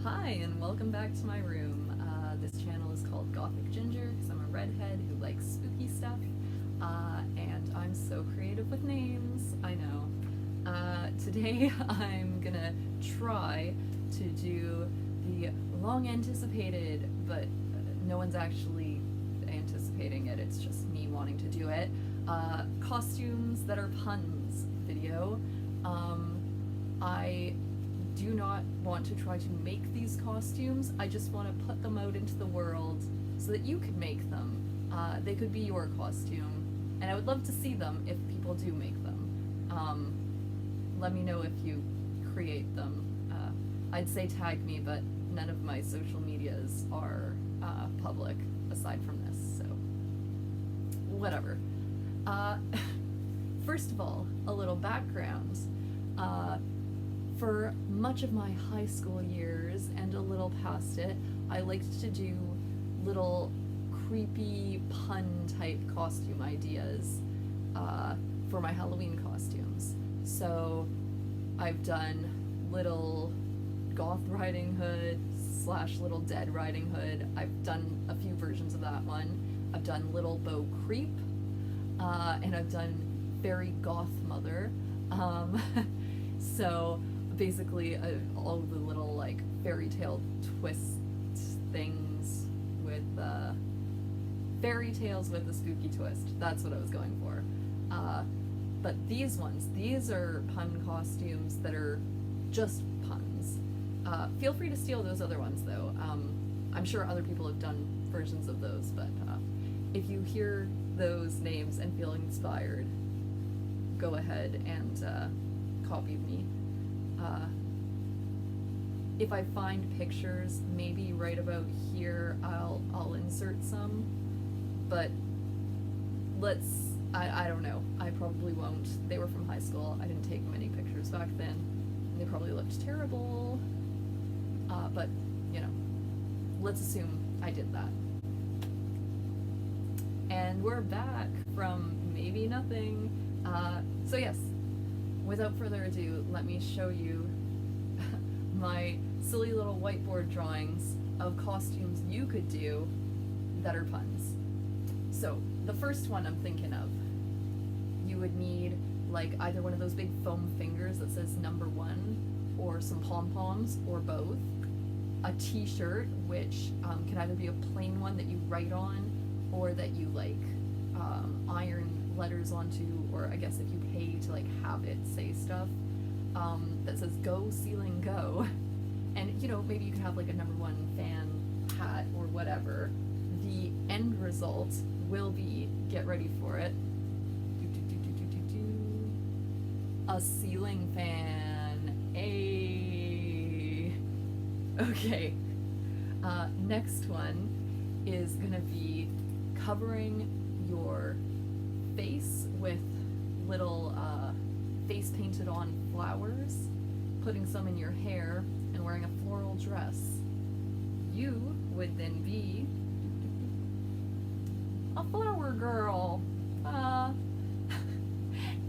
Hi, and welcome back to my room. This channel is called Gothic Ginger because I'm a redhead who likes spooky stuff, and I'm so creative with names, I know. Today I'm gonna try to do the long-anticipated, but no one's actually anticipating it, it's just me wanting to do it, costumes that are puns video. I do not want to try to make these costumes, I just want to put them out into the world so that you could make them. They could be your costume, and I would love to see them if people do make them. Let me know if you create them. I'd say tag me, but none of my social medias are public aside from this, so whatever. First of all, a little background. For much of my high school years and a little past it, I liked to do little creepy pun type costume ideas for my Halloween costumes. So I've done little Goth Riding Hood / Little Dead Riding Hood. I've done a few versions of that one. I've done Little Bo Creep, and I've done Fairy Goth Mother. So basically all the little like fairy tale twist things with fairy tales with a spooky twist. That's what I was going for. But these are pun costumes that are just puns. Feel free to steal those other ones though. I'm sure other people have done versions of those, but if you hear those names and feel inspired, go ahead and copy me. If I find pictures, maybe right about here, I'll insert some, but I don't know, I probably won't. They were from high school, I didn't take many pictures back then, and they probably looked terrible, but, you know, let's assume I did that. And we're back from maybe nothing. So yes, without further ado, let me show you my silly little whiteboard drawings of costumes you could do that are puns. So the first one I'm thinking of, you would need like either one of those big foam fingers that says number 1, or some pom-poms, or both, a t-shirt, which can either be a plain one that you write on, or that you like iron letters onto, or I guess if you pay to like have it say stuff, that says go ceiling go. And you know, maybe you could have like a number 1 fan hat or whatever. The end result will be, get ready for it, a ceiling fan. Okay. Next one is gonna be covering your face with little face painted on flowers, putting some in your hair, and wearing a floral dress. You would then be a flower girl.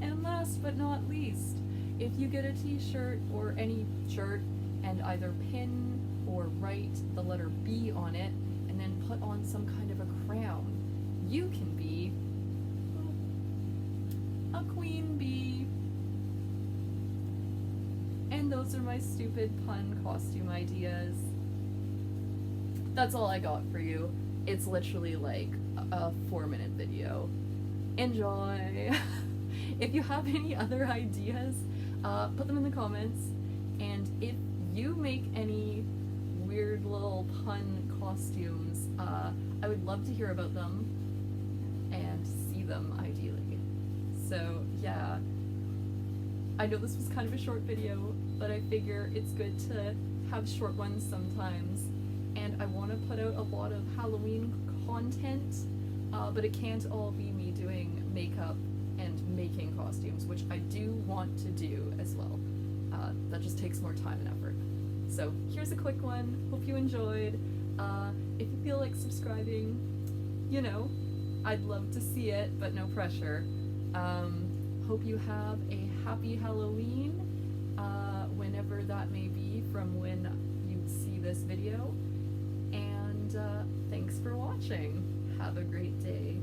And last but not least, if you get a t-shirt or any shirt and either pin or write the letter B on it and then put on some kind of a crown, you can be a queen bee. And those are my stupid pun costume ideas. That's all I got for you. It's literally like a 4-minute video. Enjoy! If you have any other ideas, put them in the comments, and if you make any weird little pun costumes, I would love to hear about them and see them ideally. So yeah, I know this was kind of a short video, but I figure it's good to have short ones sometimes, and I want to put out a lot of Halloween content, but it can't all be me doing makeup and making costumes, which I do want to do as well. That just takes more time and effort. So here's a quick one, hope you enjoyed. If you feel like subscribing, you know, I'd love to see it, but no pressure. Hope you have a happy Halloween, whenever that may be from when you see this video. And thanks for watching. Have a great day.